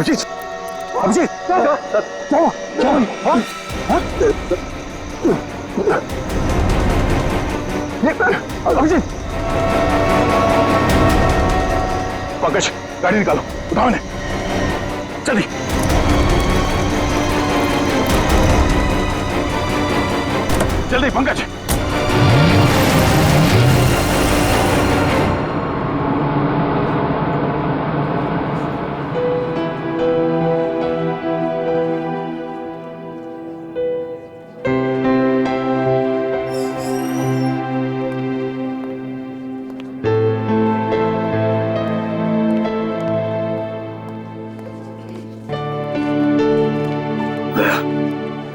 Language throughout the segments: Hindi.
अभिजीत, अभिजीत, क्या अभिजीत, पंकज गाड़ी निकालो, उठाओ इन्हें जल्दी। जल्दी पंकज।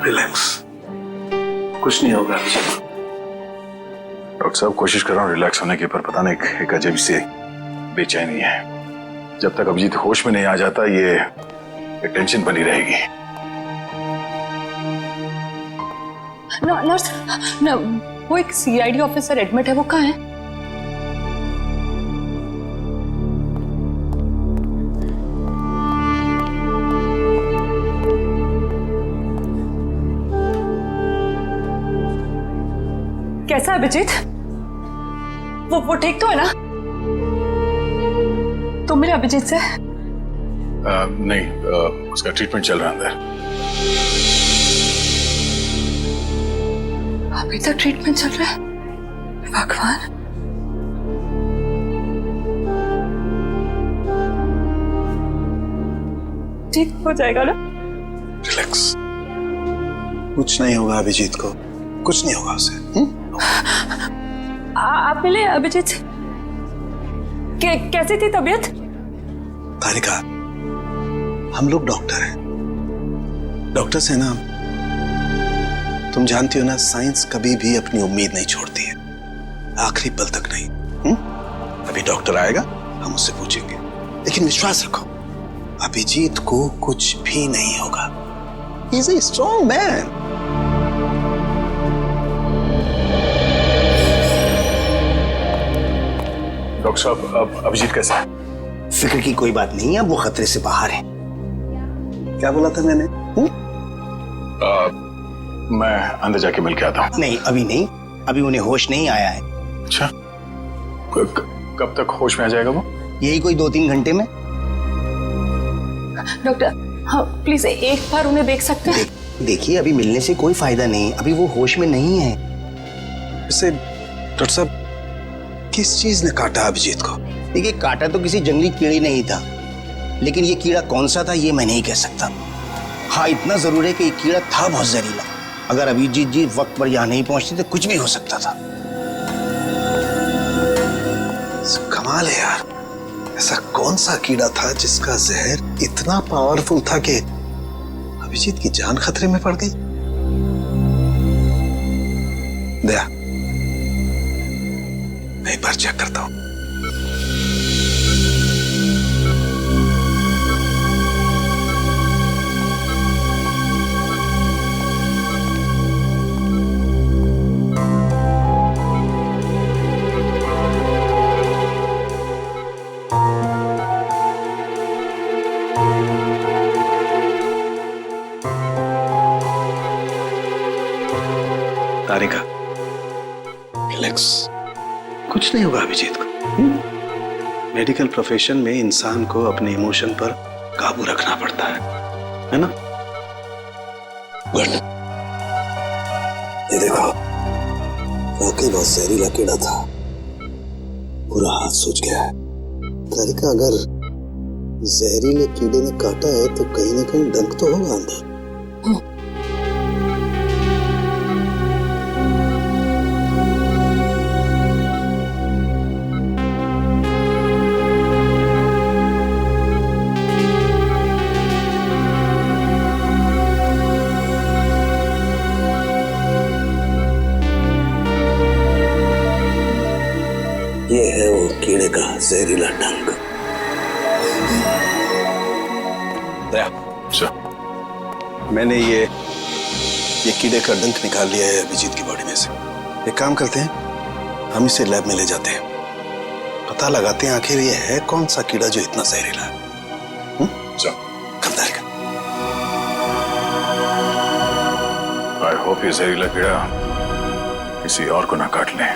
रिलैक्स, कुछ नहीं होगा। डॉक्टर साहब कोशिश कर रहा हूँ रिलैक्स होने की, पर पता नहीं एक अजीब सी बेचैनी है। जब तक अभिजीत होश में नहीं आ जाता ये टेंशन बनी रहेगी। नर्स, वो एक सीआईडी ऑफिसर एडमिट है, वो कहाँ है? कैसा है अभिजीत? वो ठीक तो है ना? तुम मिले अभिजीत से? नहीं, उसका ट्रीटमेंट चल रहा है अंदर। अभी तक ट्रीटमेंट चल रहा है? भगवान। ठीक हो जाएगा ना? रिलैक्स, कुछ नहीं होगा अभिजीत को, कुछ नहीं होगा उसे। आप मिले अभिजीत से? कैसी थी तबीयत? तारिका, हम लोग डॉक्टर हैं, डॉक्टर से ना, तुम जानती हो ना, साइंस कभी भी अपनी उम्मीद नहीं छोड़ती है, आखिरी पल तक नहीं। अभी डॉक्टर आएगा, हम उससे पूछेंगे, लेकिन विश्वास रखो अभिजीत को कुछ भी नहीं होगा। He is a strong man. Doctor साहब अब अभिजीत कैसा है? फिक्र की कोई बात नहीं है, अब वो खतरे से बाहर है। क्या बोला था मैंने? मैं अंदर जाके मिल के आता हूँ। नहीं अभी नहीं, अभी उन्हें होश नहीं आया है। अच्छा, कब तक होश में आ जाएगा वो? यही कोई 2-3 घंटे में। डॉक्टर, हाँ प्लीज एक बार उन्हें देख सकते हैं? देखिए अभी मिलने से कोई फायदा नहीं, अभी वो होश में नहीं है। वैसे डॉक्टर साहब, किस चीज ने काटा अभिजीत को? देखिए काटा तो किसी जंगली कीड़े नहीं था, लेकिन ये कीड़ा कौन सा था ये मैं नहीं कह सकता। हाँ इतना जरूर है कि ये कीड़ा था बहुत जहरीला। अगर अभिजीत जी वक्त पर यहाँ नहीं पहुंचते तो कुछ भी हो सकता था। कमाल है यार, ऐसा कौन सा कीड़ा था जिसका जहर इतना पावरफुल था कि अभिजीत की जान खतरे में पड़ गई? दया, मैं एक बार चेक करता हूं। तारिका, रिलैक्स, कुछ नहीं होगा अभिजीत को। मेडिकल प्रोफेशन में इंसान को अपने इमोशन पर काबू रखना पड़ता है ना? गुड। ये देखो, वाकई बहुत जहरीला कीड़ा था, पूरा हाथ सूज गया है। तारिका, अगर जहरीले कीड़े ने काटा है तो कहीं ना कहीं डंक तो होगा अंदर। ये है वो कीड़े का जहरीला डंक। दया, मैंने ये कीड़े का डंक निकाल लिया है अभिजीत की बॉडी में से। एक काम करते हैं, हम इसे लैब में ले जाते हैं, पता लगाते हैं आखिर ये है कौन सा कीड़ा जो इतना जहरीला है। होप ये जहरीला कीड़ा किसी और को ना काट ले।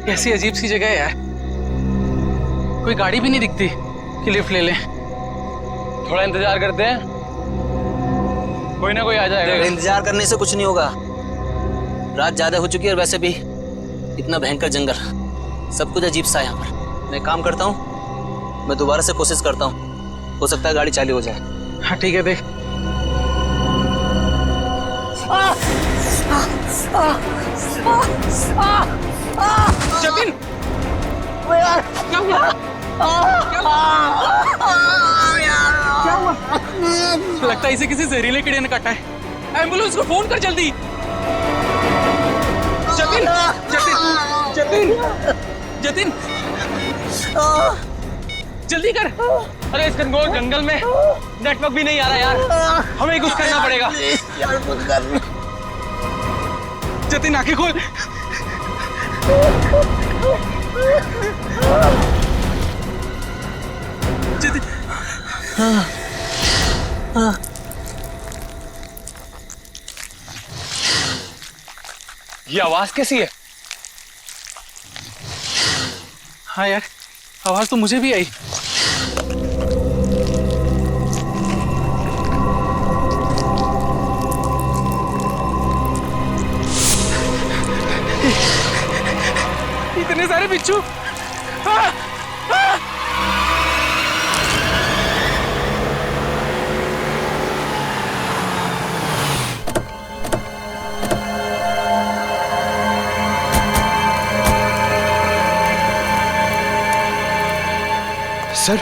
कैसी अजीब सी जगह है यार, कोई गाड़ी भी नहीं दिखती कि लिफ्ट ले लें। थोड़ा इंतजार करते हैं, कोई ना कोई आ जाएगा। इंतजार करने से कुछ नहीं होगा, रात ज्यादा हो चुकी है और वैसे भी इतना भयंकर जंगल, सब कुछ अजीब सा है यहाँ पर। मैं काम करता हूँ, मैं दोबारा से कोशिश करता हूँ, हो सकता है गाड़ी चालू हो जाए। हाँ ठीक है, देख। जतिन, क्या हुआ? क्या हुआ? लगता है इसे किसी जहरीले कीड़े ने काटा है। एम्बुलेंस को फोन कर जल्दी। जतिन, जतिन, जतिन, जतिन, जल्दी कर। अरे इस घनघोर जंगल में नेटवर्क भी नहीं आ रहा यार, हमें कुछ करना पड़ेगा। जतिन आंखें खोल। जतिन, ये आवाज कैसी है? हाँ यार, आवाज तो मुझे भी आई। इतने सारे बिच्छू। सर,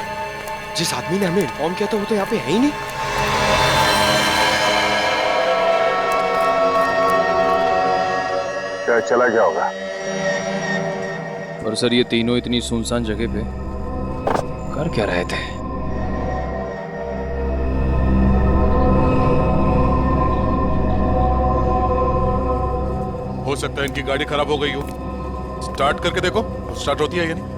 जिस आदमी ने हमें इन्फॉर्म किया था वो तो यहाँ पे है ही नहीं। क्या चला गया होगा? और सर ये तीनों इतनी सुनसान जगह पे कर क्या रहे थे? हो सकता है इनकी गाड़ी खराब हो गई हो। स्टार्ट करके देखो, स्टार्ट होती है या नहीं।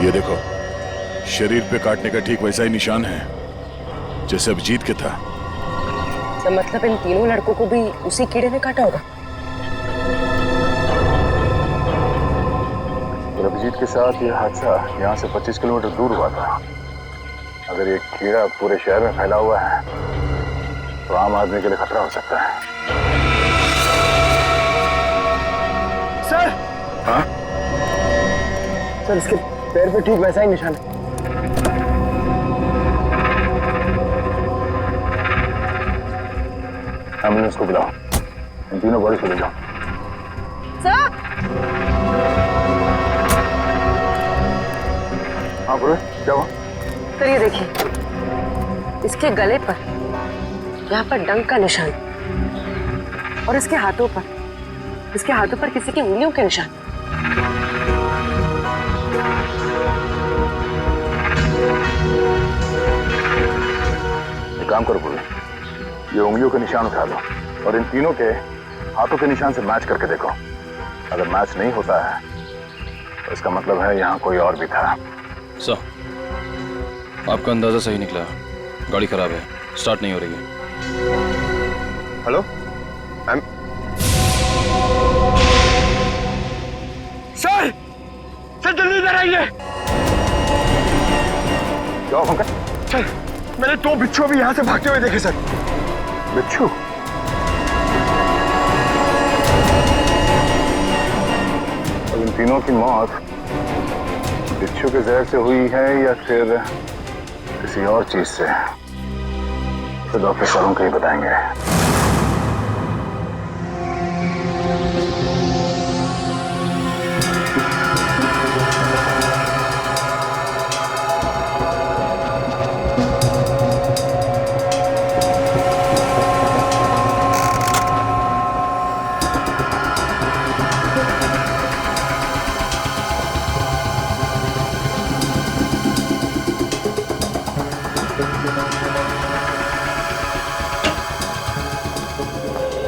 ये देखो, शरीर पे काटने का ठीक वैसा ही निशान है जैसे अभिजीत के था। तो मतलब इन तीनों लड़कों को भी उसी कीड़े ने काटा होगा? और अभिजीत के साथ ये हादसा यहाँ से 25 किलोमीटर दूर हुआ था। अगर ये कीड़ा पूरे शहर में फैला हुआ है तो आम आदमी के लिए खतरा हो सकता है। सर, हाँ? सर इसके पैर पे ठीक वैसा ही निशान है। एम्बुलेंस को बुलाओ, इन तीनों बॉडी को ले जाओ। सर, हाँ बोलो, क्या हुआ? सर ये देखिए, इसके गले पर यहाँ पर डंक का निशान और इसके हाथों पर किसी की उंगलियों के निशान। एक काम करो बोले, ये उंगलियों के निशान उठा लो और इन तीनों के हाथों के निशान से मैच करके देखो। अगर मैच नहीं होता है तो इसका मतलब है यहाँ कोई और भी था। सर, आपका अंदाजा सही निकला, गाड़ी खराब है, स्टार्ट नहीं हो रही है। हेलो, सर क्या हुआ पंकज? सर मैंने 2 बिच्छू भी यहाँ से भागते हुए देखे सर। बिच्छू? और इन तीनों की मौत बिच्छू के जहर से हुई है या फिर किसी और चीज से, तो डॉक्टर सालों को ही बताएंगे।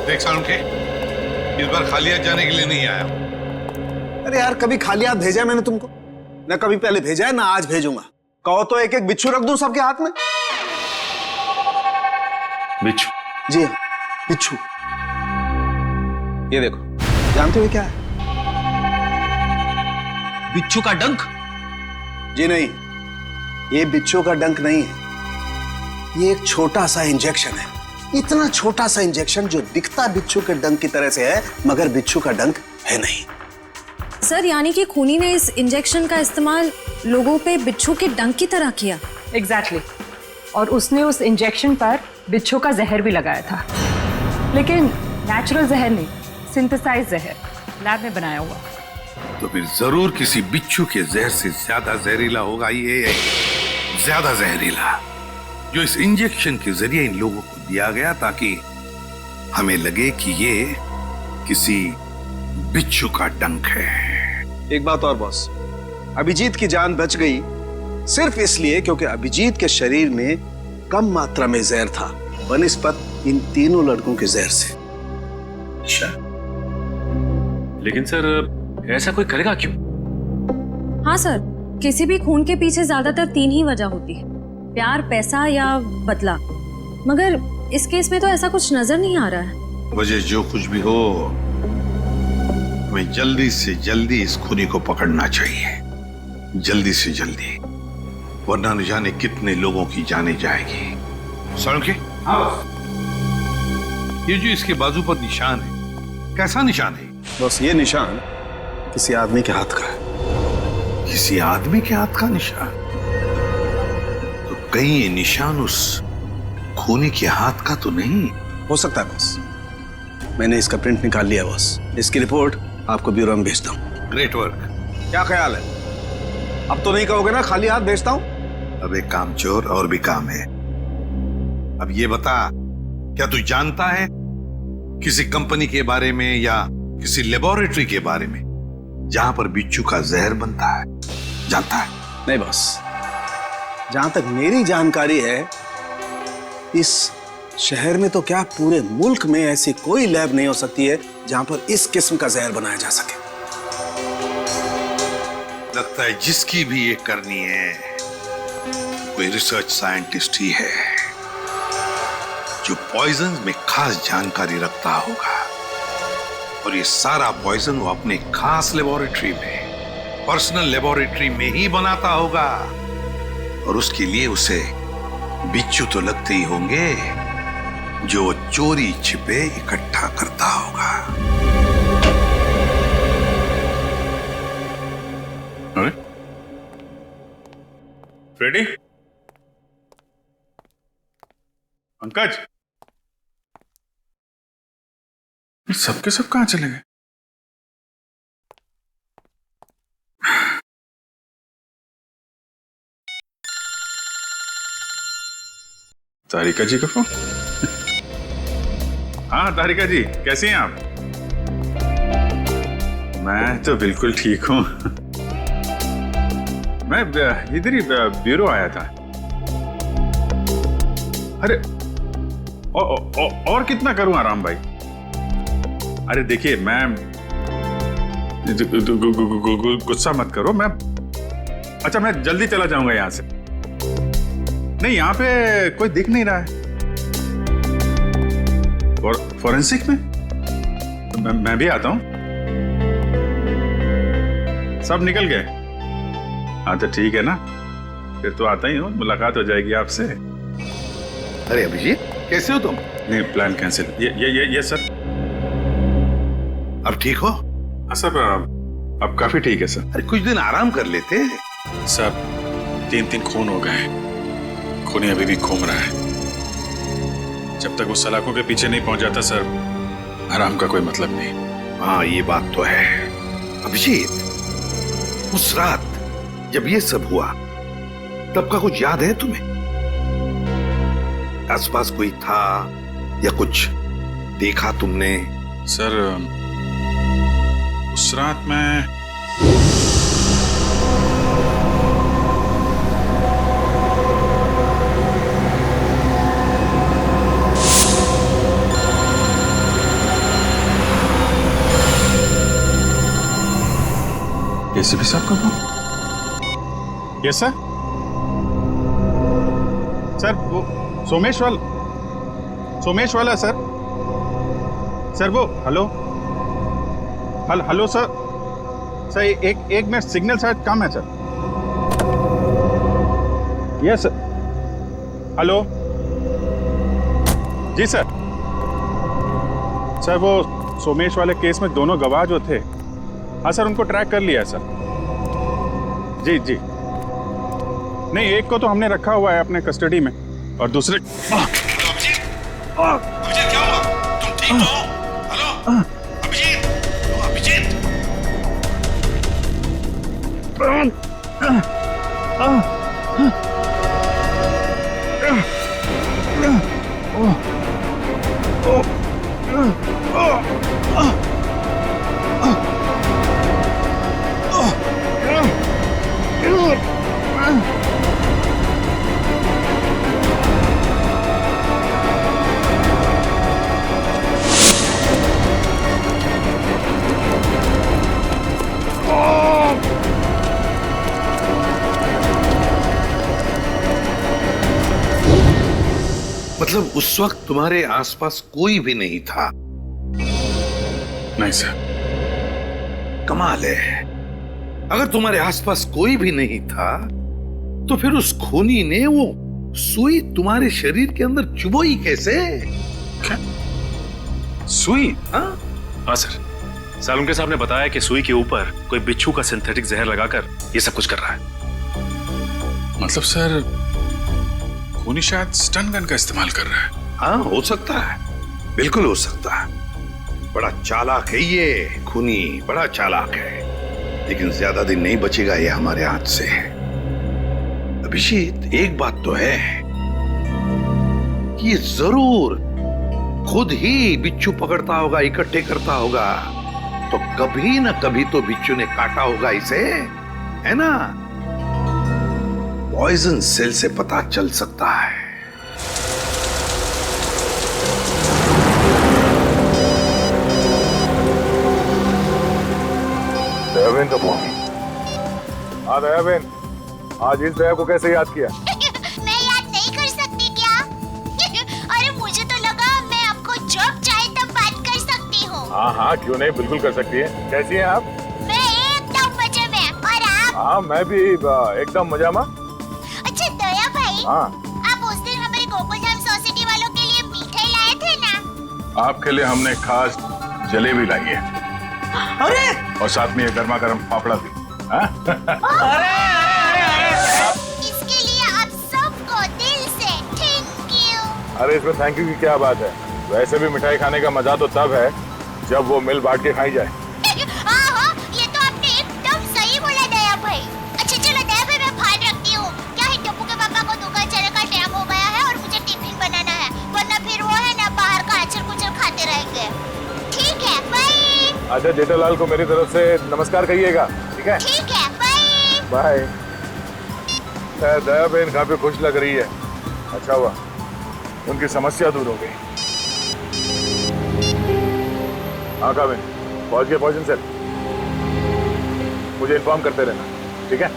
देख सालुंखे, इस बार खाली हाथ जाने के लिए नहीं आया। अरे यार, कभी खाली हाथ भेजा है मैंने तुमको? ना कभी पहले भेजा है ना आज भेजूंगा। कहो तो एक एक बिच्छू रख दूं सबके हाथ में। बिच्छू? जी हाँ, बिच्छू। ये देखो, जानते हो क्या है? बिच्छू का डंक? जी नहीं, ये बिच्छू का डंक नहीं है। ये एक छोटा सा इंजेक्शन है, इतना छोटा सा इंजेक्शन जो दिखता बिच्छू के डंक की तरह से है, मगर बिच्छू का डंक है नहीं। सर, यानी कि खूनी ने इस इंजेक्शन का इस्तेमाल लोगों पे बिच्छू के डंक की तरह किया? एग्जैक्टली। और उसने उस इंजेक्शन पर बिच्छू का जहर भी लगाया था, लेकिन नेचुरल जहर नहीं, सिंथेसाइज जहर, लैब में बनाया हुआ। तो फिर जरूर किसी बिच्छू के जहर से ज्यादा जहरीला होगा ये, ज्यादा जहरीला, जो इस इंजेक्शन के जरिए इन लोगों को दिया गया ताकि हमें लगे कि ये किसी बिच्छू का डंक है। एक बात और बॉस, अभिजीत की जान बच गई सिर्फ इसलिए क्योंकि अभिजीत के शरीर में कम मात्रा में जहर था बनिस्बत इन तीनों लड़कों के जहर से। अच्छा, लेकिन सर ऐसा कोई करेगा क्यों? हाँ सर, किसी भी खून के पीछे ज्यादातर 3 ही वजह होती है, प्यार, पैसा या बदला। मगर इस केस में तो ऐसा कुछ नजर नहीं आ रहा है। वजह जो कुछ भी हो, हमें जल्दी से जल्दी इस खूनी को पकड़ना चाहिए, जल्दी से जल्दी, वरना न जाने कितने लोगों की जाने जाएगी। सालुंखे, ये जो इसके बाजू पर निशान है, कैसा निशान है? बस ये निशान किसी आदमी के हाथ का है। किसी आदमी के हाथ का निशान? तो कहीं ये निशान उस खूनी के हाथ का तो नहीं? हो सकता है बॉस, मैंने इसका प्रिंट निकाल लिया बॉस। इसकी रिपोर्ट आपको ब्यूरो में भेजता हूँ। Great work. क्या ख्याल है? अब तो नहीं कहोगे ना खाली हाथ भेजता हूँ? अब एक काम चोर और भी काम है। अब ये बता, क्या तू जानता है किसी कंपनी के बारे में या किसी लेबोरेटरी के बारे में जहां पर बिच्छू का जहर बनता है? जानता है? नहीं बॉस, जहां तक मेरी जानकारी है, इस शहर में तो क्या पूरे मुल्क में ऐसी कोई लैब नहीं हो सकती है जहां पर इस किस्म का जहर बनाया जा सके। लगता है जिसकी भी ये करनी है कोई रिसर्च साइंटिस्ट ही है जो पॉइजन में खास जानकारी रखता होगा, और ये सारा पॉइजन वो अपने खास लेबोरेटरी में, पर्सनल लेबोरेटरी में ही बनाता होगा, और उसके लिए उसे बिच्छू तो लगते ही होंगे जो चोरी छिपे इकट्ठा करता होगा। अरे फ्रेडी, पंकज, सबके सब कहां चले गए? तारिका जी का फोन? हाँ तारिका जी, कैसी हैं आप? मैं तो बिल्कुल ठीक हूं। मैं इधर ही ब्यूरो आया था। अरे और कितना करूं आराम भाई? अरे देखिए, मैं गुस्सा मत करो, अच्छा मैं जल्दी चला जाऊंगा यहां से। नहीं, यहां पे कोई दिख नहीं रहा है। फॉरेंसिक में मैं भी आता हूं। सब निकल गए? हाँ तो ठीक है ना, फिर तो आता ही हूँ, मुलाकात हो जाएगी आपसे। अरे अभिजीत, कैसे हो तुम? नहीं, प्लान कैंसिल। ये सर। अब ठीक हो? हाँ सर, अब काफी ठीक है सर। अरे कुछ दिन आराम कर लेते। सर 3 खून हो गए, खूनी अभी भी घूम रहा है। जब तक वो सलाखों के पीछे नहीं पहुंच जाता सर, आराम का कोई मतलब नहीं। हाँ ये बात तो है। अभिजीत, उस रात जब ये सब हुआ तब का कुछ याद है तुम्हें? आसपास कोई था या कुछ देखा तुमने? सर उस रात मैं एसीपी साहब का फोन? Yes sir. सर वो सोमेश वाला सर। सर वो हेलो सर। सर एक मिनट, सिग्नल शायद कम है सर। Yes sir. हेलो जी सर। सर वो सोमेश वाले केस में दोनों गवाह जो थे, हाँ सर, उनको ट्रैक कर लिया है सर। जी नहीं, एक को तो हमने रखा हुआ है अपने कस्टडी में और दूसरे। अभिजीत क्या हुआ? तुम ठीक हो? हेलो अभिजीत, मतलब उस वक्त तुम्हारे आसपास कोई भी नहीं था? नहीं सर। कमाल है, अगर तुम्हारे आसपास कोई भी नहीं था तो फिर उस खूनी ने वो सुई तुम्हारे शरीर के अंदर चुभोई कैसे? क्या सुई? हाँ सर, सालुंके साहब ने बताया कि सुई के ऊपर कोई बिच्छू का सिंथेटिक जहर लगाकर ये सब कुछ कर रहा है। मतलब सर खूनी शायद स्टन गन का इस्तेमाल कर रहा है। हाँ हो सकता है, बिल्कुल हो सकता है। बड़ा चालाक है ये खूनी, बड़ा चालाक है, लेकिन ज्यादा दिन नहीं बचेगा ये हमारे हाथ से। अभिजीत, एक बात तो है कि ये जरूर खुद ही बिच्छू पकड़ता होगा, इकट्ठे करता होगा, तो कभी ना कभी तो बिच्छू ने काटा होगा इसे, है ना? पॉइजन सेल से पता चल सकता है। दयाबेन का फोन। हाँ दयाबेन, आज इस दया को कैसे याद किया? मैं याद नहीं कर सकती क्या? अरे मुझे तो लगा मैं आपको जब चाहे तब बात कर सकती हूँ। हाँ क्यों नहीं, बिल्कुल कर सकती है। कैसी हैं आप? मैं एकदम मजे में, और आप? हाँ मैं भी एकदम मजा में। अच्छा दया भाई, हाँ आप उस दिन हमारे गोकुलधाम सोसाइटी वालों के लिए मिठाई लाए थे ना? आपके लिए हमने खास जलेबी लाई है। अरे और साथ में ये गर्मा गर्म फाफड़ा भी। इसके लिए आप सबको दिल से थैंक यू। अरे इसमें थैंक यू की क्या बात है? वैसे भी मिठाई खाने का मजा तो तब है जब वो मिल बांट के खाई जाए। हाँ, ये तो आपने एकदम सही बोला दया भाई। अच्छा चलो दया भाई, मैं फोन रखती हूँ। क्या है, टप्पू के पापा को दुकान चलने का टाइम हो गया है और मुझे टिफिन बनाना है, वरना फिर वो है ना बाहर का अचर कुचर खाते रहेंगे। ठीक है, बाय। अच्छा जेठालाल को मेरी तरफ से नमस्कार कहिएगा, ठीक है? ठीक है, बाय बाय। दया बहन काफी खुश लग रही है। अच्छा हुआ उनकी समस्या दूर हो गई। हाँ काबिन, पहुंच गए पॉइजन सेल। मुझे इन्फॉर्म करते रहना, ठीक है?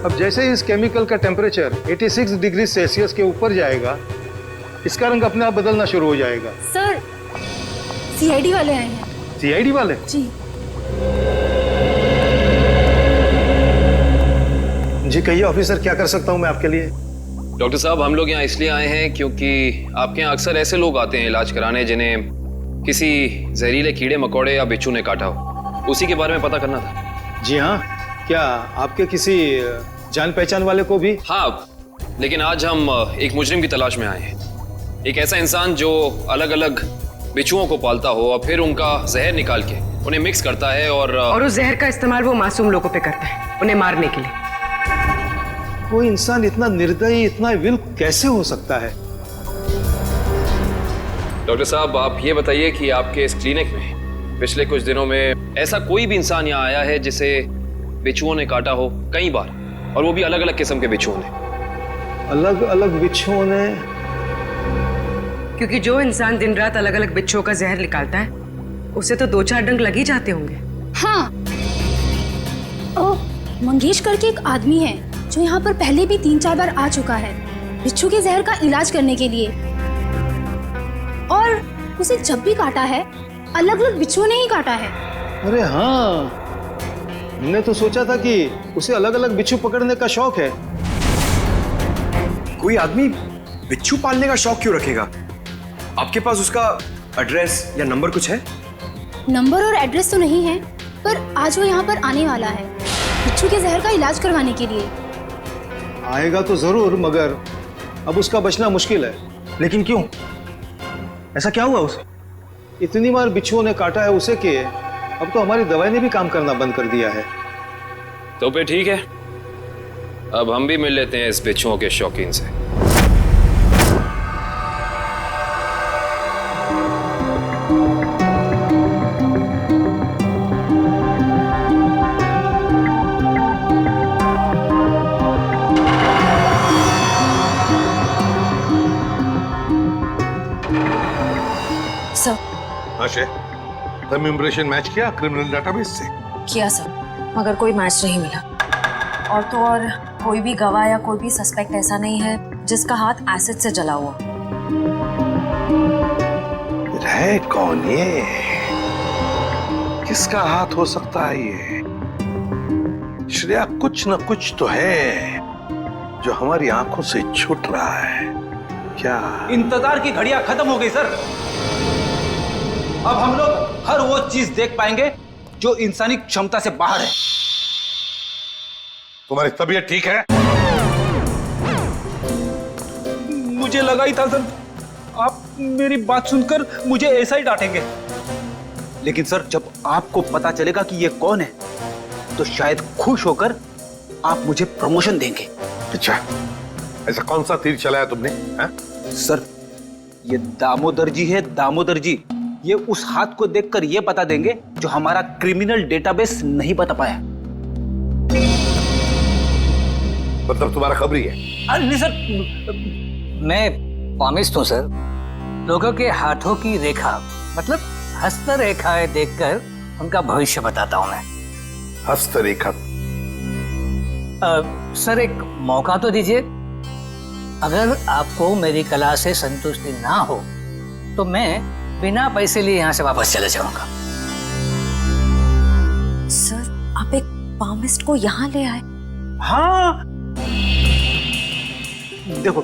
अब जैसे ही इस केमिकल का टेम्परेचर 86 डिग्री सेल्सियस के ऊपर जाएगा, इसका रंग अपने आप बदलना शुरू हो जाएगा। सर सीआईडी वाले आए हैं। सीआईडी वाले? जी। जी कहिए ऑफिसर, क्या कर सकता हूँ मैं आपके लिए? डॉक्टर साहब, हम लोग यहाँ इसलिए आए हैं क्योंकि आपके यहाँ अक्सर ऐसे लोग आते हैं इलाज कराने जिन्हें किसी जहरीले कीड़े मकोड़े या बिच्छू ने काटा हो। उसी के बारे में पता करना था। जी हाँ, क्या आपके किसी जान पहचान वाले को भी? हाँ, लेकिन आज हम एक मुजरिम की तलाश में आए हैं। एक ऐसा इंसान जो अलग अलग बिच्छुओं को पालता हो और फिर उनका जहर निकाल के उन्हें मिक्स करता है और उस जहर का इस्तेमाल वो मासूम लोगों पे करता है, उन्हें मारने के लिए। वो इंसान इतना निर्दयी, इतना विल कैसे हो सकता है? डॉक्टर साहब, आप ये बताइए कि आपके इस क्लिनिक में पिछले कुछ दिनों में ऐसा कोई भी इंसान यहाँ आया है जिसे बिच्छुओं ने काटा हो कई बार, और वो भी अलग अलग किस्म के बिच्छुओं ने? अलग अलग बिच्छुओं ने? क्योंकि जो इंसान दिन रात अलग अलग बिच्छुओं का जहर निकालता है उसे तो 2-4 डंक लग ही जाते होंगे। हाँ, ओ मंगेश करके एक आदमी है जो यहाँ पर पहले भी 3-4 बार आ चुका है बिच्छू के जहर का इलाज करने के लिए, और उसे जब भी काटा है अलग अलग बिच्छुओं ने ही काटा है। अरे हाँ, हमने तो सोचा था कि उसे अलग अलग बिच्छू पकड़ने का शौक है। कोई आदमी बिच्छू पालने का शौक क्यों रखेगा? आपके पास उसका एड्रेस या नंबर कुछ है? नंबर और एड्रेस तो नहीं है, पर आज वो यहाँ पर आने वाला है बिच्छू के जहर का इलाज करवाने के लिए। आएगा तो जरूर, मगर अब उसका बचना मुश्किल है। लेकिन क्यों? ऐसा क्या हुआ उसे? इतनी बार बिच्छुओं ने काटा है उसे कि अब तो हमारी दवाई ने भी काम करना बंद कर दिया है। तो फिर ठीक है, अब हम भी मिल लेते हैं इस बिच्छुओं के शौकीन से। थंब इम्प्रेशन मैच किया क्रिमिनल डेटाबेस से? किया सर, मगर कोई मैच नहीं मिला। और तो और कोई भी गवाह या कोई भी सस्पेक्ट ऐसा नहीं है जिसका हाथ एसिड से जला हुआ। है कौन ये? किसका हाथ हो सकता है ये? श्रेया, कुछ न कुछ तो है जो हमारी आंखों से छूट रहा है। क्या? इंतजार की घड़ियां खत्म हो गई सर। अब हम लोग हर वो चीज देख पाएंगे जो इंसानी क्षमता से बाहर है। तुम्हारी तबीयत ठीक है? मुझे लगा ही था सर, आप मेरी बात सुनकर मुझे ऐसा ही डांटेंगे। लेकिन सर, जब आपको पता चलेगा कि ये कौन है तो शायद खुश होकर आप मुझे प्रमोशन देंगे। अच्छा, ऐसा कौन सा तीर चलाया तुमने? सर, ये दामोदर जी है, दामोदर जी। ये उस हाथ को देखकर ये बता देंगे जो हमारा क्रिमिनल डेटाबेस नहीं बता पाया। मतलब तुम्हारा खबरी है? अरे नहीं सर, मैं पामिस्ट हूँ सर। लोगों के हाथों की रेखा मतलब हस्तरेखाएं देखकर उनका भविष्य बताता हूँ मैं। हस्तरेखा? सर, एक मौका तो दीजिए। अगर आपको मेरी कला से संतुष्टि ना हो तो मैं बिना पैसे लिए यहाँ से वापस चले जाऊंगा। सर, आप एक पामिस्ट को यहाँ ले आए? हाँ, देखो,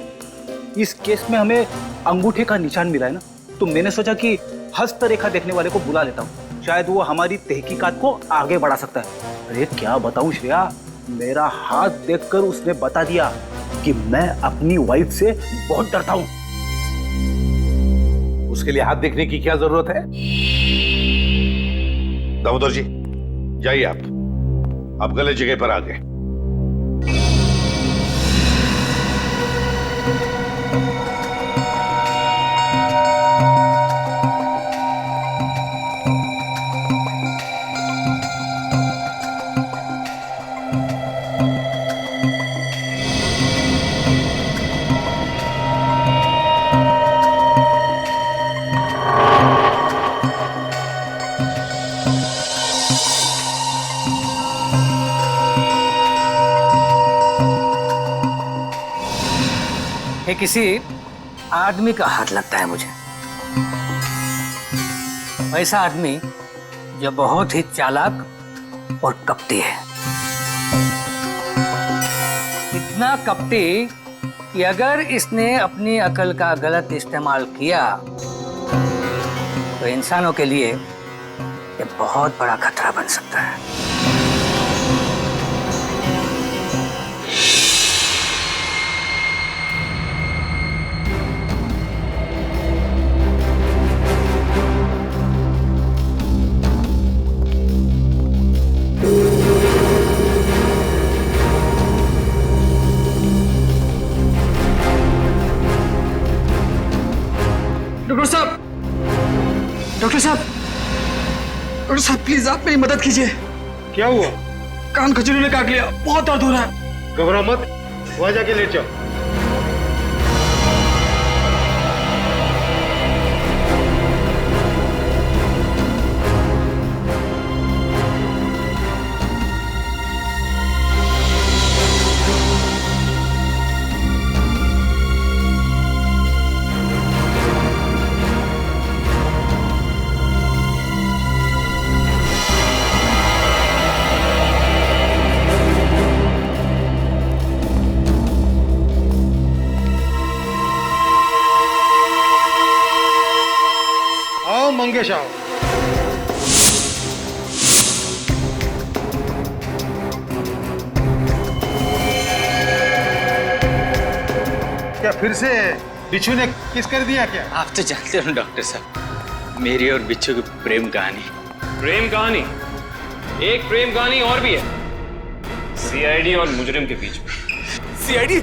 इस केस में हमें अंगूठे का निशान मिला है ना, तो मैंने सोचा कि हस्तरेखा देखने वाले को बुला लेता हूँ, शायद वो हमारी तहकीकात को आगे बढ़ा सकता है। अरे क्या बताऊं श्रेया, मेरा हाथ देखकर उसने बता दिया कि मैं अपनी वाइफ से बहुत डरता हूँ। उसके लिए हाथ देखने की क्या जरूरत है? दामोदर जी, जाइए आप गलत जगह पर आ गए। ये किसी आदमी का हाथ लगता है मुझे। वैसा आदमी जो बहुत ही चालाक और कपटी है। इतना कपटी कि अगर इसने अपनी अकल का गलत इस्तेमाल किया तो इंसानों के लिए ये बहुत बड़ा खतरा बन सकता है। डॉक्टर साहब, डॉक्टर साहब, डॉक्टर साहब प्लीज आप मेरी मदद कीजिए। क्या हुआ? कान खजूरी ने काट लिया, बहुत दर्द हो रहा है। घबराओ मत, वहां जाके लेट जाओ। मंगेश आओ। क्या फिर से बिच्छू ने किस कर दिया क्या? आप तो जानते हो डॉक्टर साहब, मेरी और बिच्छू की प्रेम कहानी। प्रेम कहानी? एक प्रेम कहानी और भी है, सीआईडी और मुजरिम के बीच में। सीआईडी?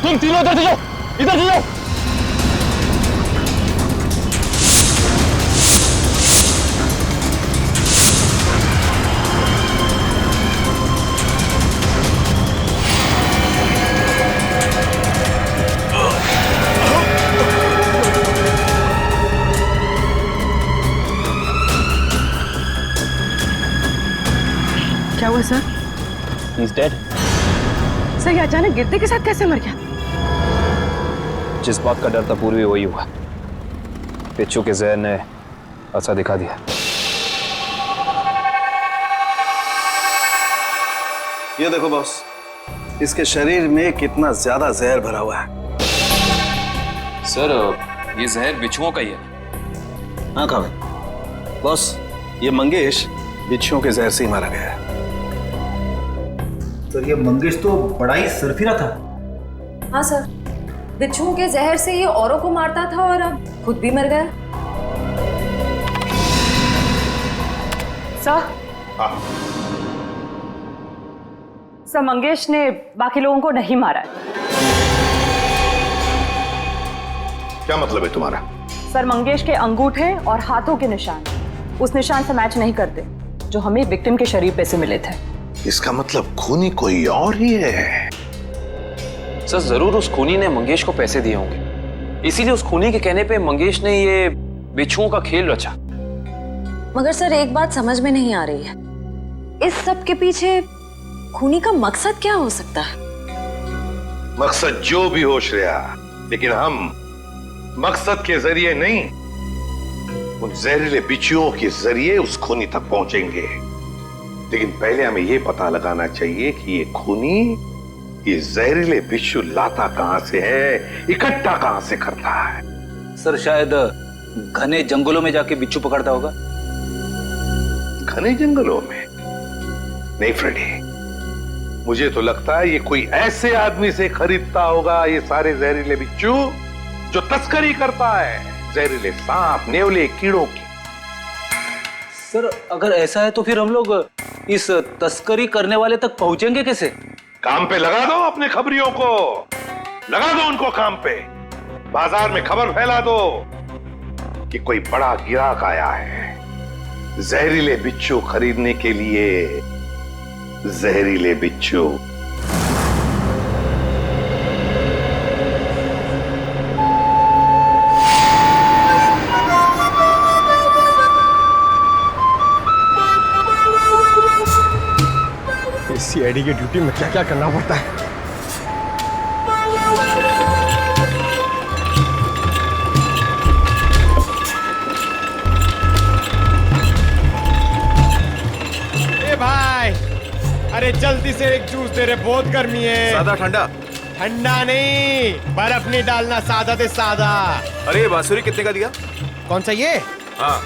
तुम तीनों इधर से जाओ, इधर से जाओ। क्या हुआ सर? He's dead. सर ये अचानक गिरते के साथ कैसे मर गया? जिस बात का डर था पूर्वी वही हुआ। बिच्छू के जहर ने असर दिखा दिया। ये देखो बॉस, इसके शरीर में कितना ज्यादा जहर भरा हुआ है। सर ये जहर बिच्छुओं का ही है। हाँ कहा बॉस, ये मंगेश बिच्छुओं के जहर से ही मारा गया है। तो ये मंगेश तो बड़ा ही सरफिरा था। हाँ सर, बिच्छुओं के जहर से ये औरों को मारता था और अब खुद भी मर गया। सर, सर मंगेश ने बाकी लोगों को नहीं मारा है। क्या मतलब है तुम्हारा? सर मंगेश के अंगूठे और हाथों के निशान उस निशान से मैच नहीं करते जो हमें विक्टिम के शरीर पे से मिले थे। इसका मतलब खूनी कोई और ही है। सर जरूर उस खूनी ने मंगेश को पैसे दिए होंगे, इसीलिए उस खूनी के कहने पे मंगेश ने ये बिच्छुओं का खेल रचा। मगर सर एक बात समझ में नहीं आ रही है, इस सब के पीछे खूनी का मकसद क्या हो सकता है? मकसद जो भी हो श्रेया, लेकिन हम मकसद के जरिए नहीं, उन जहरीले बिच्छुओं के जरिए उस खूनी तक पहुंचेंगे। लेकिन पहले हमें यह पता लगाना चाहिए कि ये खूनी ये जहरीले बिच्छू लाता कहां से है, इकट्ठा कहां से करता है। सर शायद घने जंगलों में जाके बिच्छू पकड़ता होगा। घने जंगलों में? नहीं फ्रेडी, मुझे तो लगता है ये कोई ऐसे आदमी से खरीदता होगा ये सारे जहरीले बिच्छू जो तस्करी करता है, जहरीले सांप, नेवले, कीड़ों की। सर अगर ऐसा है तो फिर हम लोग इस तस्करी करने वाले तक पहुंचेंगे कैसे? काम पे लगा दो अपने खबरियों को, लगा दो उनको काम पे, बाजार में खबर फैला दो कि कोई बड़ा गिराक आया है जहरीले बिच्छू खरीदने के लिए। जहरीले बिच्छू। सीआईडी की ड्यूटी में क्या क्या करना पड़ता है। ए भाई, अरे जल्दी से एक जूस दे रे, बहुत गर्मी है। सादा ठंडा? ठंडा नहीं, बर्फ नहीं डालना, सादा से सादा। अरे बांसुरी कितने का दिया? कौन सा ये? हाँ,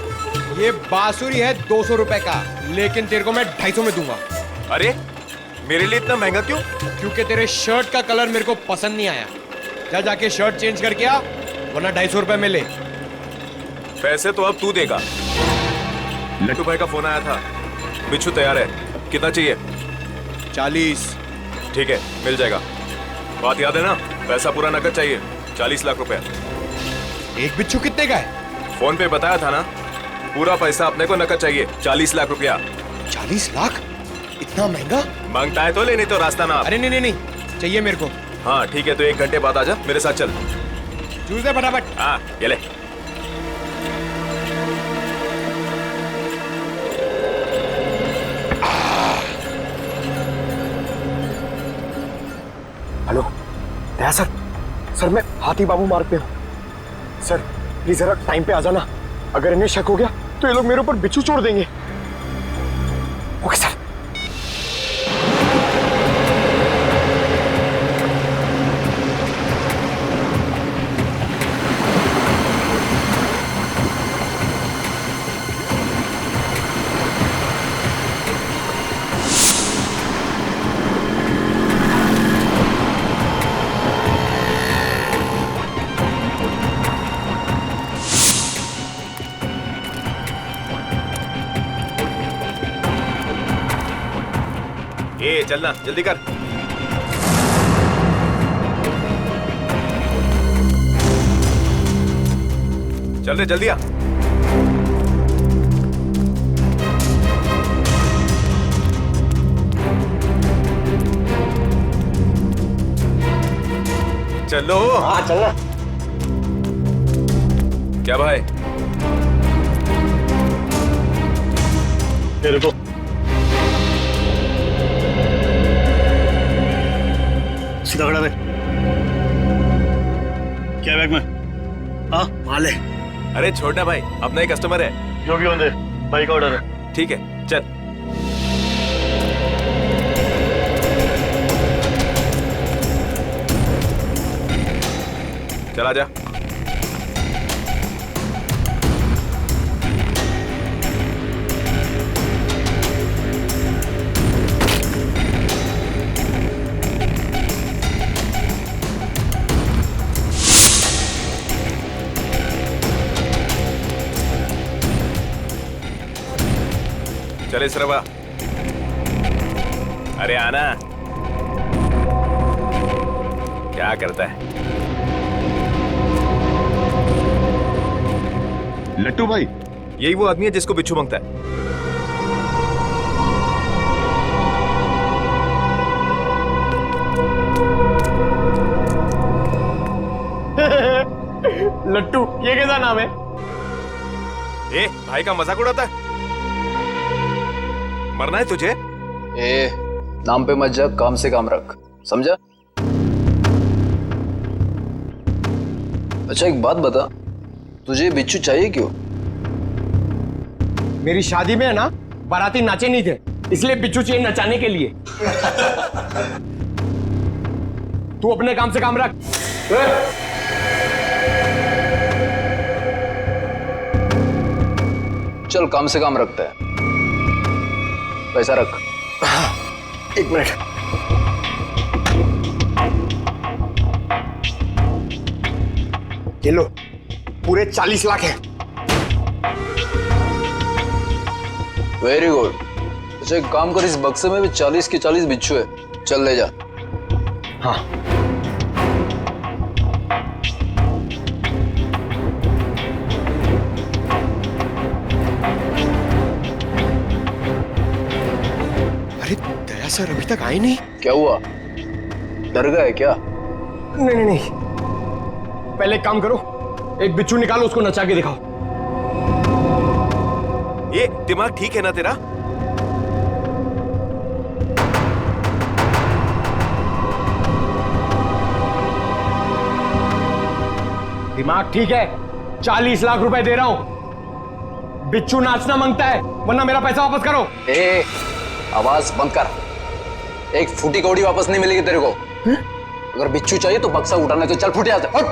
ये बांसुरी है 200 रुपए का, लेकिन तेरे को मैं 250 में दूंगा। अरे मेरे लिए इतना महंगा क्यों? क्योंकि तेरे शर्ट का कलर मेरे को पसंद नहीं आया। जा जाके शर्ट चेंज करके आ, वरना 250 रुपए में ले। पैसे तो अब तू देगा। लट्टू भाई का फोन आया था, बिच्छू तैयार है। कितना चाहिए? 40। ठीक है, मिल जाएगा। बात याद है ना, पैसा पूरा नकद चाहिए। 40 लाख रुपए। एक बिच्छू कितने का है? फोन पे बताया था ना, पूरा पैसा अपने को नकद चाहिए। 40 लाख रुपया। 40 लाख? इतना महंगा? मांगता है तो ले, नहीं तो रास्ता ना। अरे नहीं नहीं नहीं, चाहिए मेरे को। हाँ ठीक है, तो 1 घंटे बाद आजा, मेरे साथ चल। जूस दे फटाफट। हाँ ये ले। हेलो दया सर, सर मैं हाथी बाबू मार्ग पे हूँ। सर प्लीज जरा टाइम पे आ जाना, अगर इन्हें शक हो गया तो ये लोग मेरे ऊपर बिच्छू छोड़ देंगे। Okay sir. ए चलना, जल्दी कर। चल रे, जल्दी आ। चलो। हाँ चलना। क्या भाई? मेरे को सीधा खड़ा रहे। क्या बैग में? हाँ माल है। अरे छोड़ना भाई, अपना ही कस्टमर है। जो भी होने, बाइक ऑर्डर है। ठीक है चल। चला जा। चले सरवा। अरे आना। क्या करता है? लट्टू भाई, यही वो आदमी है जिसको बिच्छू मांगता है। लट्टू, ये कैसा नाम है? ए भाई का मजाक उड़ाता है? मरना है तुझे? ए नाम पे मत जा, काम से काम रख, समझा? अच्छा एक बात बता, तुझे बिच्छू चाहिए क्यों? मेरी शादी में है ना, बाराती नाचे नहीं थे, इसलिए बिच्छू चाहिए नचाने के लिए। तू अपने काम से काम रख। चल काम से काम रखता है, पैसा रख। 1 मिनट। ये लो, पूरे 40 लाख है। Very good. अच्छा एक काम कर, इस बक्से में भी 40 के 40 बिच्छू है, चल ले जा। हाँ सर अभी तक आए नहीं। क्या हुआ, डर गए क्या? नहीं नहीं नहीं, पहले एक काम करो, एक बिच्छू निकालो, उसको नचा के दिखाओ। ये दिमाग ठीक है ना तेरा? दिमाग ठीक है, 40 लाख रुपए दे रहा हूं। बिच्छू नाचना मांगता है, वरना मेरा पैसा वापस करो। ए, आवाज बंद कर। एक फूटी कौड़ी वापस नहीं मिलेगी तेरे को। अगर बिच्छू चाहिए तो बक्सा उठाना, तो चल फूटे आते। हट।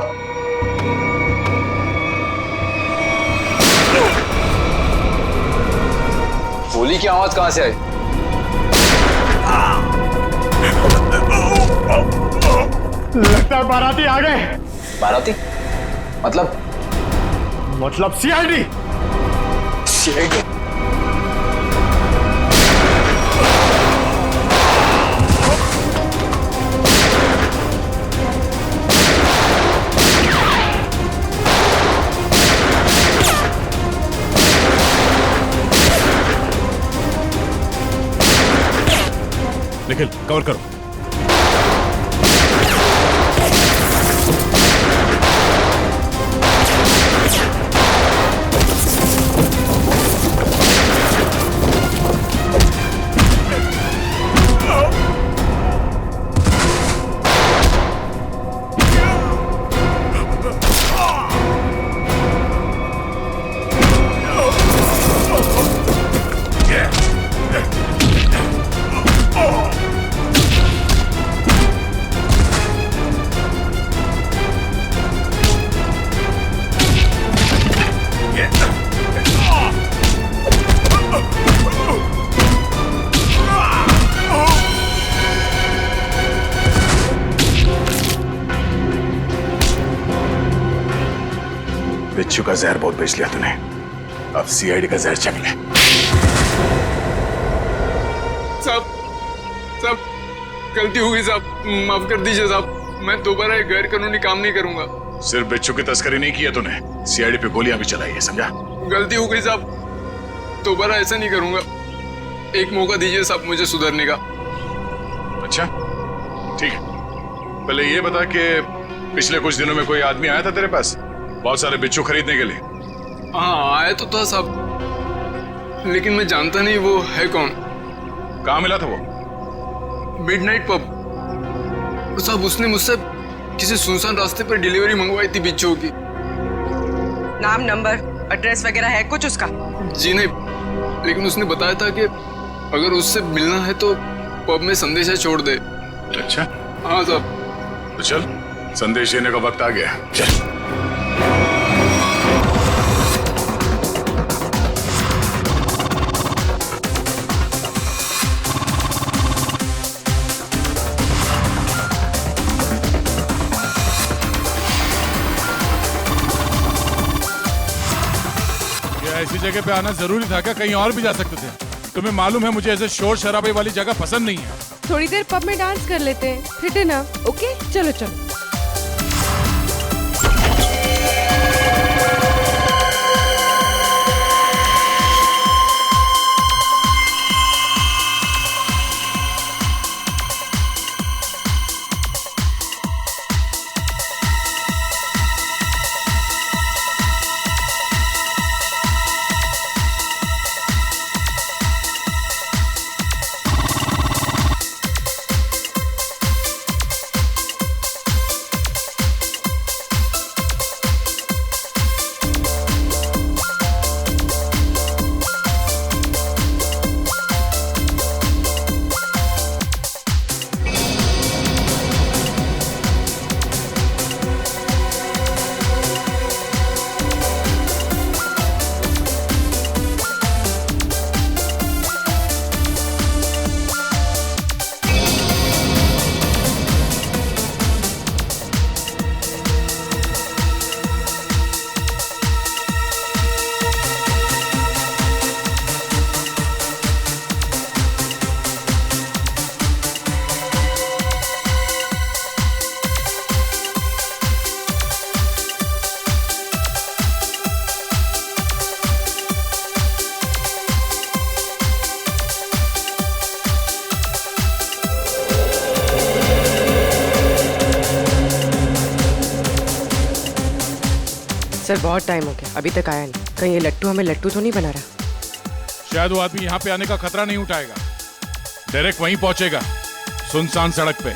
गोली की आवाज कहां से आई? लगता है बाराती आ गए। बाराती? मतलब सीआईडी। सीआईडी? निखिल कवर करो। बिच्छू का जहर बहुत बेच लिया तूने, अब सीआईडी का जहर चख ले। साहब गलती हो गई साहब, माफ कर दीजिए साहब। मैं दोबारा एक गैर कानूनी काम नहीं करूंगा। सिर्फ बिच्छू की तस्करी नहीं की है तूने, सीआईडी पे गोलियां भी चलाई है, समझा? गलती हो गई साहब, दोबारा ऐसा नहीं करूंगा। एक मौका दीजिए साहब मुझे सुधरने का। अच्छा ठीक है, पहले ये बता कि पिछले कुछ दिनों में कोई आदमी आया था तेरे पास बहुत सारे बिच्छू खरीदने के लिए? हाँ आया तो था साहब, लेकिन मैं जानता नहीं वो है कौन। कहाँ मिला था वो? मिडनाइट पब साहब। उसने मुझसे किसी सुनसान रास्ते पर डिलीवरी मंगवाई थी बिच्छू की। नाम, नंबर, एड्रेस वगैरह है कुछ उसका? जी नहीं, लेकिन उसने बताया था कि अगर उससे मिलना है तो पब में संदेशा छोड़ दे। अच्छा हाँ साहब। तो चल, संदेश देने का वक्त आ गया, चल। ऐसी जगह पे आना जरूरी था क्या? कहीं और भी जा सकते थे। तुम्हें मालूम है मुझे ऐसे शोर शराबे वाली जगह पसंद नहीं है। थोड़ी देर पब में डांस कर लेते हैं, फिर डिनर। ओके चलो चलो। सर बहुत टाइम हो गया, अभी तक आया नहीं। कहीं ये लट्टू हमें लट्टू तो नहीं बना रहा? शायद वो आदमी यहाँ पे आने का खतरा नहीं उठाएगा, डायरेक्ट वहीं पहुंचेगा, सुनसान सड़क पे।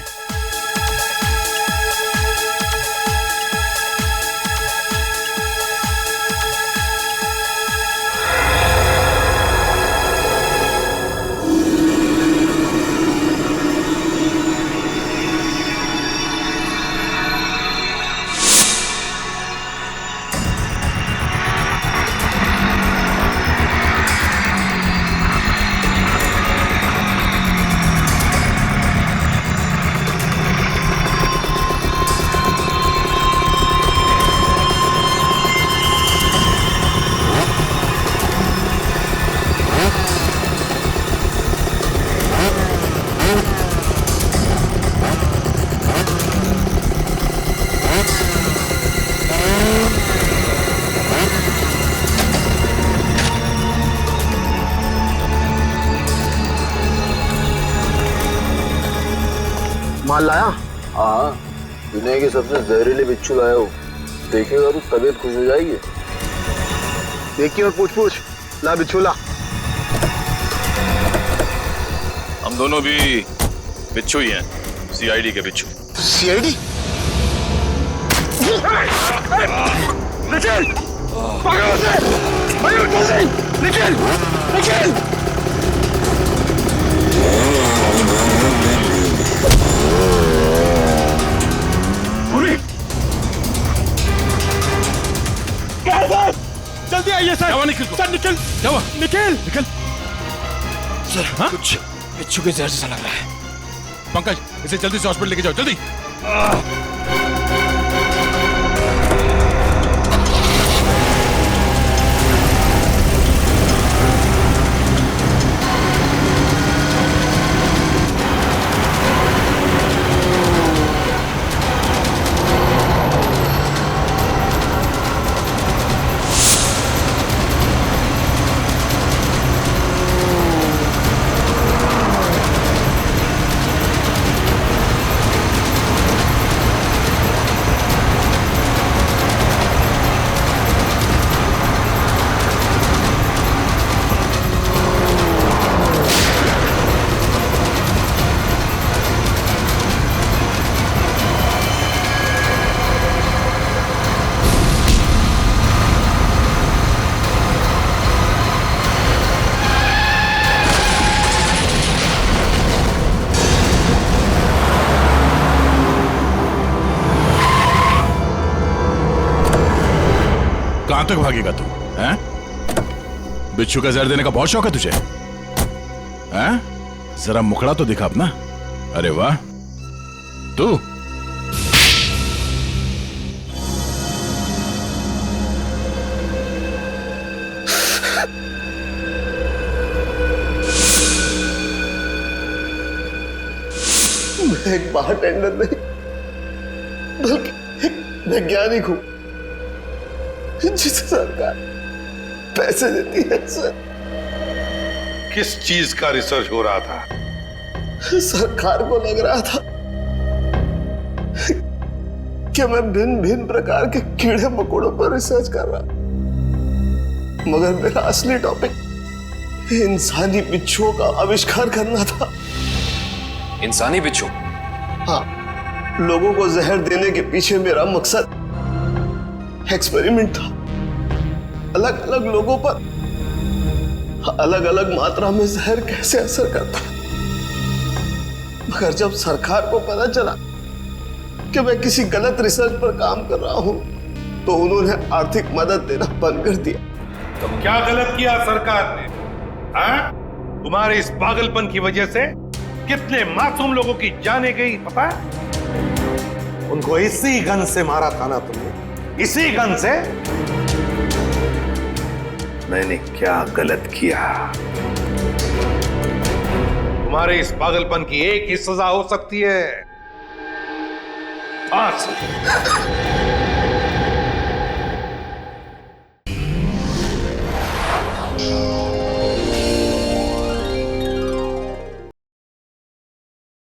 माल लाया? हाँ, दुनिया के सबसे जहरीले बिच्छू लाया हूँ। देखेगा तो तबीयत खुश हो जाएगी। देखिए और पूछ ला बिच्छू ला। हम दोनों भी बिच्छू ही हैं, सीआईडी के बिच्छू। सीआईडी? निखिल! पकड़ो उसे! मयूर जल्दी! निखिल! जल्दी आइए सर। क्या निखिल को? सर निखिल! क्या हुआ? निखिल! सर हाँ? कुछ बिच्छू के जहर जैसा लग रहा है। पंकज, इसे जल्दी से हॉस्पिटल लेके जाओ, जल्दी। कहां तक भागेगा तू? हैं? बिच्छू का जहर देने का बहुत शौक है तुझे? हैं? जरा मुखड़ा तो दिखा अपना। अरे वाह, तू मैं एक बारटेंडर नहीं बल्कि एक वैज्ञानिक हूं जिसे सरकार पैसे देती है। सर, किस चीज का रिसर्च हो रहा था? सरकार को लग रहा था कि मैं भिन्न भिन्न प्रकार के कीड़े मकोड़ों पर रिसर्च कर रहा, मगर मेरा असली टॉपिक इंसानी बिच्छुओं का आविष्कार करना था। इंसानी बिच्छू? हाँ, लोगों को जहर देने के पीछे मेरा मकसद एक्सपेरिमेंट था। अलग अलग लोगों पर अलग अलग मात्रा में जहर कैसे असर करता है। मगर जब सरकार को पता चला कि मैं किसी गलत रिसर्च पर काम कर रहा हूं, तो उन्होंने आर्थिक मदद देना बंद कर दिया। तो क्या गलत किया सरकार ने? हाँ? तुम्हारे इस पागलपन की वजह से कितने मासूम लोगों की जाने गई पता है? उनको इसी गन से मारा था ना तुमने? इसी गन से? मैंने क्या गलत किया? तुम्हारे इस पागलपन की एक ही सजा हो सकती है, फांसी।